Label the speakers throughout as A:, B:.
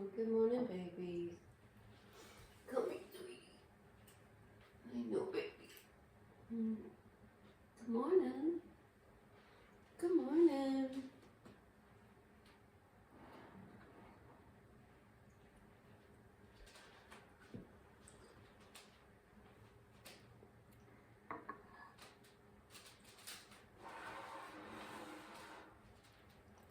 A: Oh, good morning, babies. Come here, sweetie. I know, baby. Good morning. Good morning.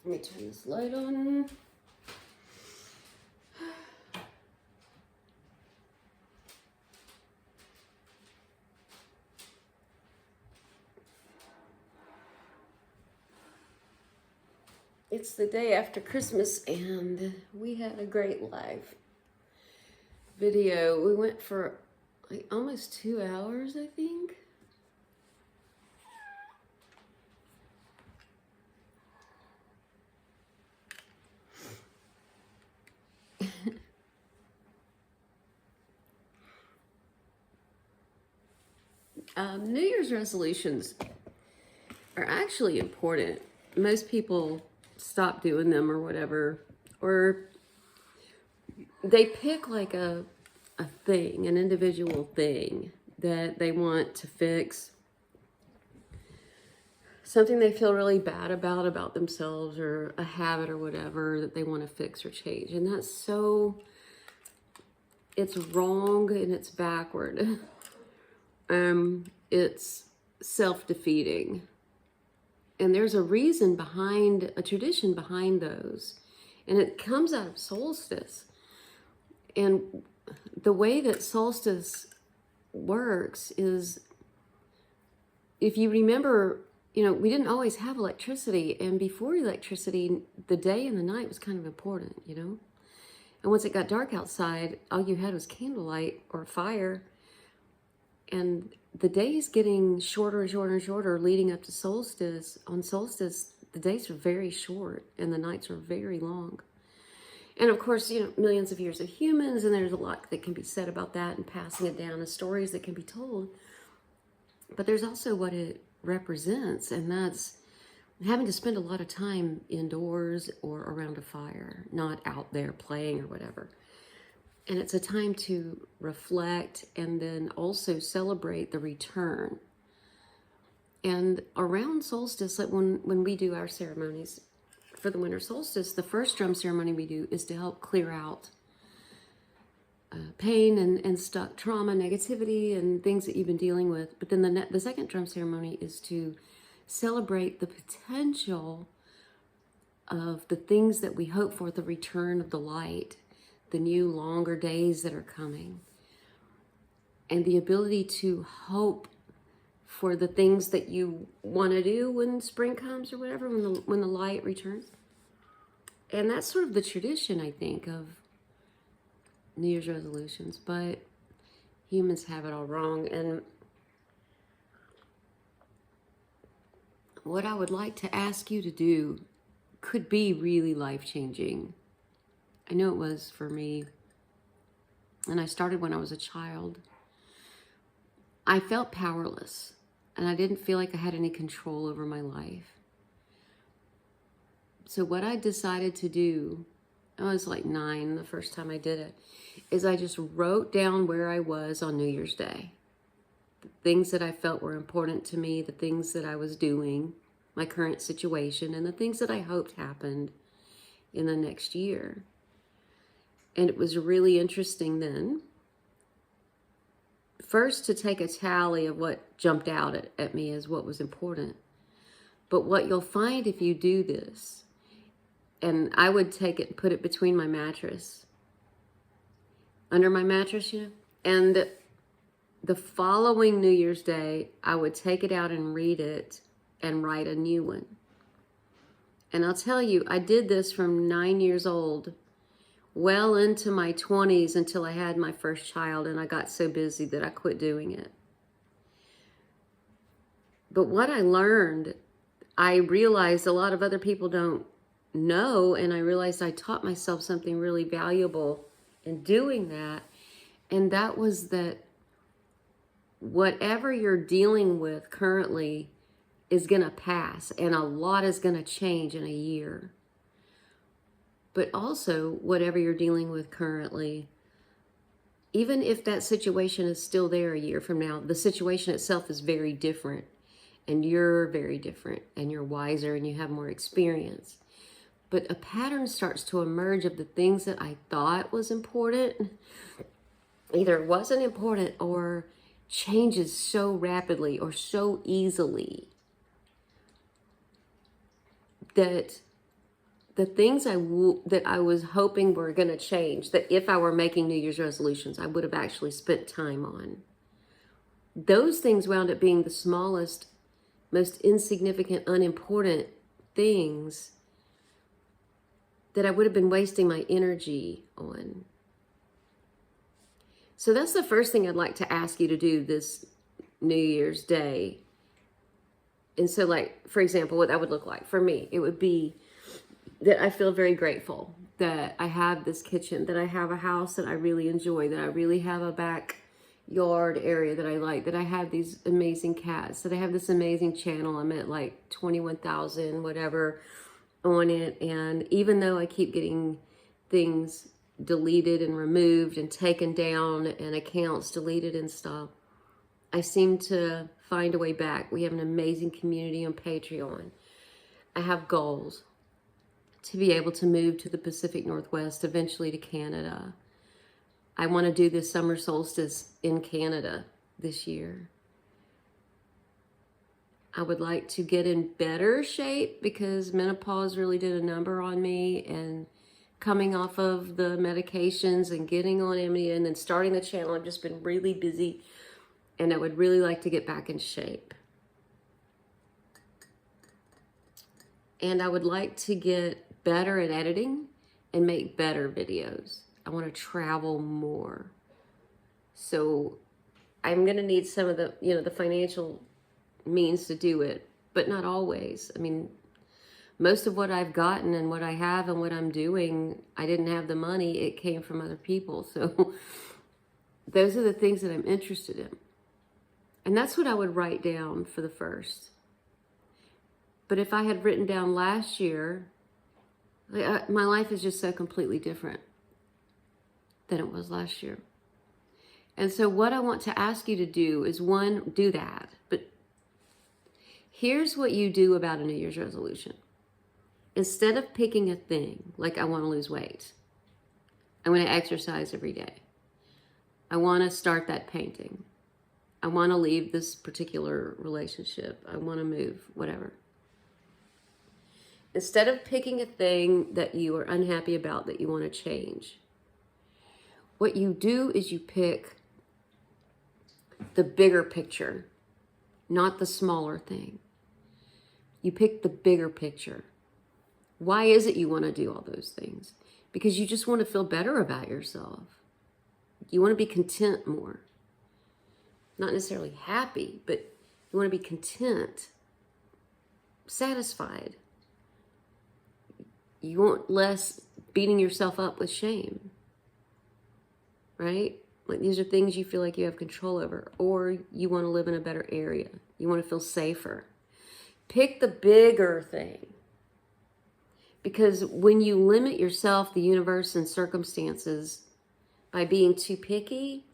A: Let me turn this light on. It's the day after Christmas, and we had a great live video. We went for like almost 2 hours, I think. New Year's resolutions are actually important. Most people stop doing them or whatever, or they pick like a thing, an individual thing that they want to fix, something they feel really bad about themselves, or a habit or whatever that they want to fix or change. And that's so, it's wrong and it's backward. It's self-defeating. And there's a reason behind, a tradition behind those. And it comes out of Solstice. And the way that Solstice works is, if you remember, we didn't always have electricity. And before electricity, the day and the night was kind of important, And once it got dark outside, all you had was candlelight or fire. And the days getting shorter and shorter and shorter leading up to Solstice. On Solstice, the days are very short and the nights are very long. And of course, millions of years of humans, and there's a lot that can be said about that and passing it down as stories that can be told. But there's also what it represents, and that's having to spend a lot of time indoors or around a fire, not out there playing or whatever. And it's a time to reflect and then also celebrate the return. And around solstice, like when we do our ceremonies for the winter solstice, the first drum ceremony we do is to help clear out pain and stuck trauma, negativity, and things that you've been dealing with. But then the second drum ceremony is to celebrate the potential of the things that we hope for, the return of the light, the new longer days that are coming, and the ability to hope for the things that you want to do when spring comes or whatever, when the light returns. And that's sort of the tradition, I think, of New Year's resolutions, but humans have it all wrong. And what I would like to ask you to do could be really life-changing. I know it was for me, and I started when I was a child. I felt powerless, and I didn't feel like I had any control over my life. So what I decided to do, I was like 9 the first time I did it, is I just wrote down where I was on New Year's Day. The things that I felt were important to me, the things that I was doing, my current situation, and the things that I hoped happened in the next year. And it was really interesting then, first to take a tally of what jumped out at me as what was important. But what you'll find if you do this, and I would take it and put it between my mattress, under my mattress, and the following New Year's Day, I would take it out and read it and write a new one. And I'll tell you, I did this from 9 years old well into my 20s until I had my first child, and I got so busy that I quit doing it. But what I learned, I realized a lot of other people don't know, and I realized I taught myself something really valuable in doing that, and that was that whatever you're dealing with currently is going to pass, and a lot is going to change in a year. but also whatever you're dealing with currently. Even if that situation is still there a year from now, the situation itself is very different, and you're very different, and you're wiser, and you have more experience. But a pattern starts to emerge of the things that I thought was important, either wasn't important or changes so rapidly or so easily that the things that I was hoping were going to change, that if I were making New Year's resolutions, I would have actually spent time on. Those things wound up being the smallest, most insignificant, unimportant things that I would have been wasting my energy on. So that's the first thing I'd like to ask you to do this New Year's Day. And so, like, for example, what that would look like for me, it would be that I feel very grateful that I have this kitchen, that I have a house that I really enjoy, that I really have a backyard area that I like, that I have these amazing cats, that I have this amazing channel. I'm at like 21,000 whatever on it. And even though I keep getting things deleted and removed and taken down and accounts deleted and stuff, I seem to find a way back. We have an amazing community on Patreon. I have goals to be able to move to the Pacific Northwest, eventually to Canada. I want to do this summer solstice in Canada this year. I would like to get in better shape because menopause really did a number on me, and coming off of the medications and getting on Amanita and then starting the channel, I've just been really busy, and I would really like to get back in shape. And I would like to get better at editing and make better videos. I want to travel more. So I'm going to need some of the, the financial means to do it, but not always. I mean, most of what I've gotten and what I have and what I'm doing, I didn't have the money. It came from other people. So those are the things that I'm interested in. And that's what I would write down for the first. But if I had written down last year, my life is just so completely different than it was last year. And so what I want to ask you to do is, one, do that. But here's what you do about a New Year's resolution. Instead of picking a thing, like I want to lose weight, I want to exercise every day, I want to start that painting, I want to leave this particular relationship, I want to move, whatever. Instead of picking a thing that you are unhappy about that you want to change, what you do is you pick the bigger picture, not the smaller thing. You pick the bigger picture. Why is it you want to do all those things? Because you just want to feel better about yourself. You want to be content more. Not necessarily happy, but you want to be content, satisfied. You want less beating yourself up with shame, right? Like, these are things you feel like you have control over, or you want to live in a better area. You want to feel safer. Pick the bigger thing. Because when you limit yourself, the universe, and circumstances by being too picky,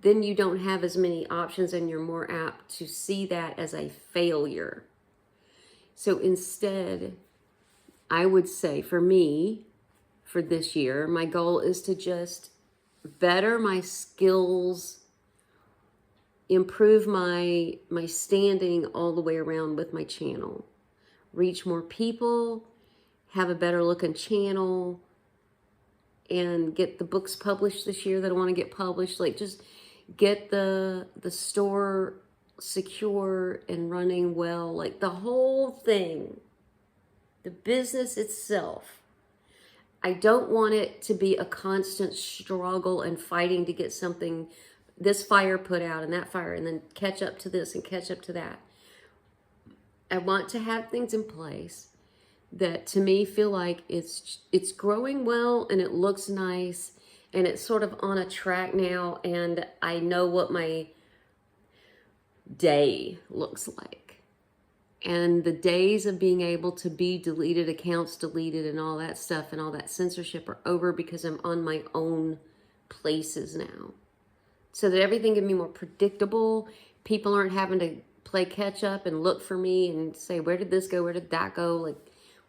A: then you don't have as many options and you're more apt to see that as a failure. So instead, I would say for me, for this year, my goal is to just better my skills, improve my standing all the way around with my channel, reach more people, have a better looking channel, and get the books published this year that I want to get published. Like, just get the store secure and running well, like the whole thing. The business itself. I don't want it to be a constant struggle and fighting to get something, this fire put out and that fire, and then catch up to this and catch up to that. I want to have things in place that to me feel like it's growing well and it looks nice and it's sort of on a track now, and I know what my day looks like. And the days of being able to be deleted, accounts deleted, and all that stuff and all that censorship are over, because I'm on my own places now. So that everything can be more predictable. People aren't having to play catch up and look for me and say, where did this go? Where did that go? Like,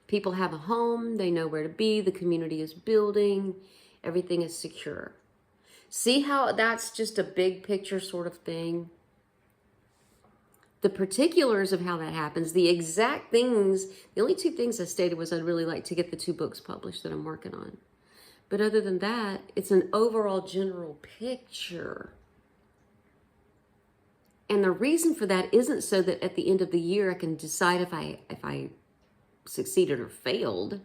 A: people have a home. They know where to be. The community is building. Everything is secure. See how that's just a big picture sort of thing? The particulars of how that happens, the exact things, the only two things I stated was I'd really like to get the 2 books published that I'm working on. But other than that, it's an overall general picture. And the reason for that isn't so that at the end of the year I can decide if I succeeded or failed.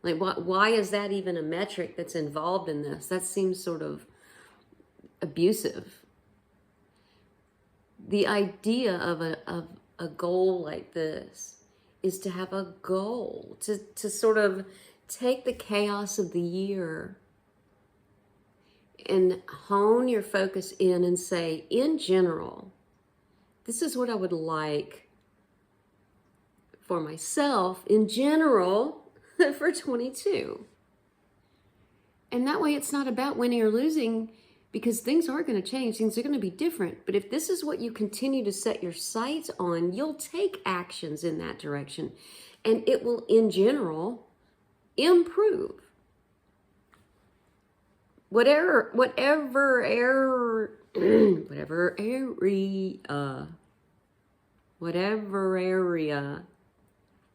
A: Like, why is that even a metric that's involved in this? That seems sort of abusive. The idea of a goal like this is to have a goal, to sort of take the chaos of the year and hone your focus in and say, in general, this is what I would like for myself in general for 22. And that way it's not about winning or losing, because things are going to change. Things are going to be different. But if this is what you continue to set your sights on, you'll take actions in that direction. And it will, in general, improve. Whatever area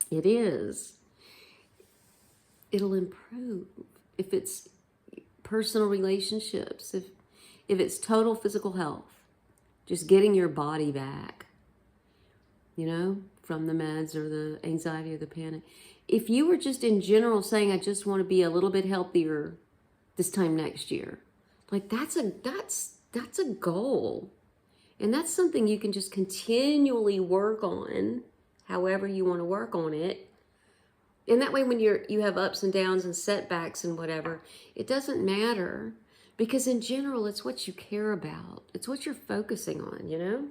A: it is, it'll improve. If it's personal relationships, if it's total physical health, just getting your body back, you know, from the meds or the anxiety or the panic. If you were just in general saying, I just want to be a little bit healthier this time next year, like that's a goal. And that's something you can just continually work on, however you want to work on it. And that way when you have ups and downs and setbacks and whatever, it doesn't matter, because in general, it's what you care about. It's what you're focusing on, you know?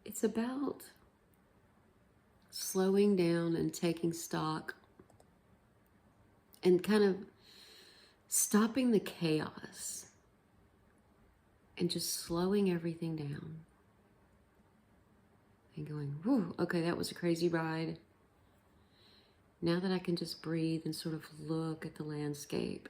A: It's about slowing down and taking stock and kind of stopping the chaos and just slowing everything down and going, whew, okay, that was a crazy ride. Now that I can just breathe and sort of look at the landscape.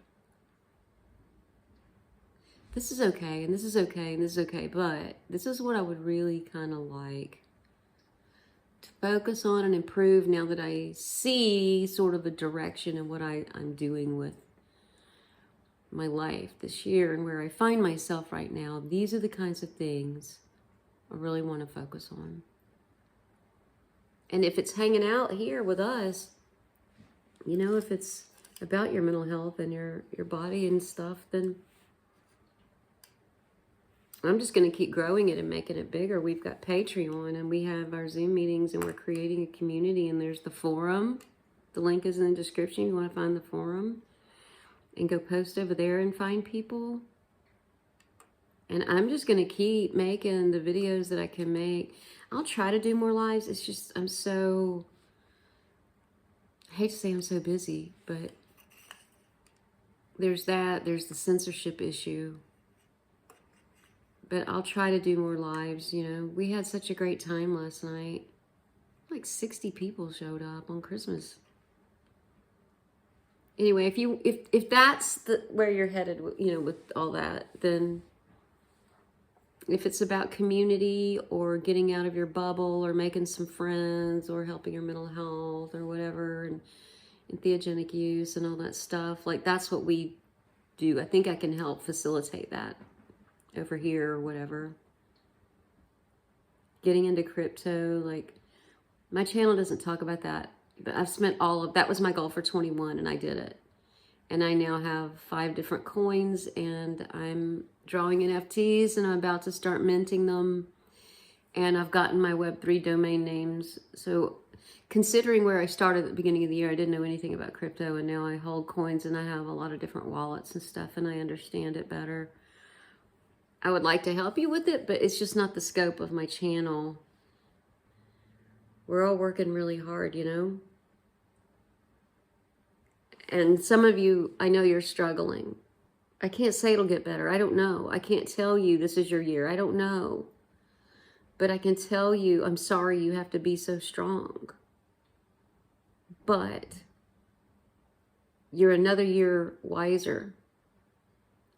A: This is okay, and this is okay, and this is okay, but this is what I would really kind of like to focus on and improve now that I see sort of a direction in what I'm doing with my life this year and where I find myself right now. These are the kinds of things I really want to focus on. And if it's hanging out here with us, you know, if it's about your mental health and your body and stuff, then I'm just going to keep growing it and making it bigger. We've got Patreon and we have our Zoom meetings and we're creating a community, and there's the forum. The link is in the description if you want to find the forum and go post over there and find people. And I'm just going to keep making the videos that I can make. I'll try to do more lives. It's just, I hate to say I'm so busy, but there's that. There's the censorship issue. But I'll try to do more lives, you know. We had such a great time last night. Like 60 people showed up on Christmas. Anyway, if that's where you're headed, you know, with all that, then if it's about community or getting out of your bubble or making some friends or helping your mental health or whatever, and entheogenic use and all that stuff, like that's what we do. I think I can help facilitate that over here or whatever. Getting into crypto, like my channel doesn't talk about that, but I've spent that was my goal for 21 and I did it. And I now have 5 different coins and I'm drawing NFTs and I'm about to start minting them. And I've gotten my Web3 domain names. So considering where I started at the beginning of the year, I didn't know anything about crypto, and now I hold coins and I have a lot of different wallets and stuff, and I understand it better. I would like to help you with it, but it's just not the scope of my channel. We're all working really hard, you know? And some of you, I know you're struggling. I can't say it'll get better. I don't know. I can't tell you this is your year. I don't know. But I can tell you, I'm sorry you have to be so strong. But you're another year wiser.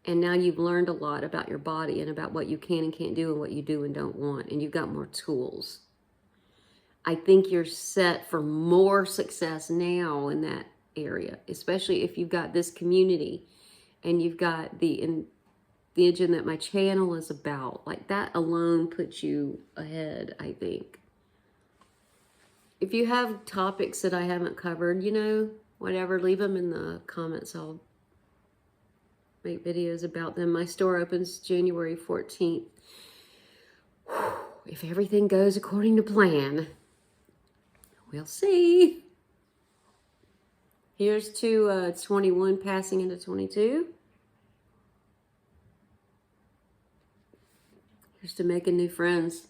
A: And now you've learned a lot about your body and about what you can and can't do and what you do and don't want. And you've got more tools. I think you're set for more success now in that area, especially if you've got this community and you've got the engine that my channel is about. Like, that alone puts you ahead, I think. If you have topics that I haven't covered, you know, whatever, leave them in the comments. I'll make videos about them. My store opens January 14th. If everything goes according to plan, we'll see. Here's to 21 passing into 22. Here's to making new friends,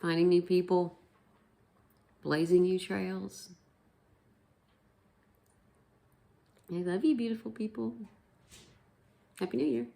A: finding new people, blazing new trails. I love you, beautiful people. Happy New Year.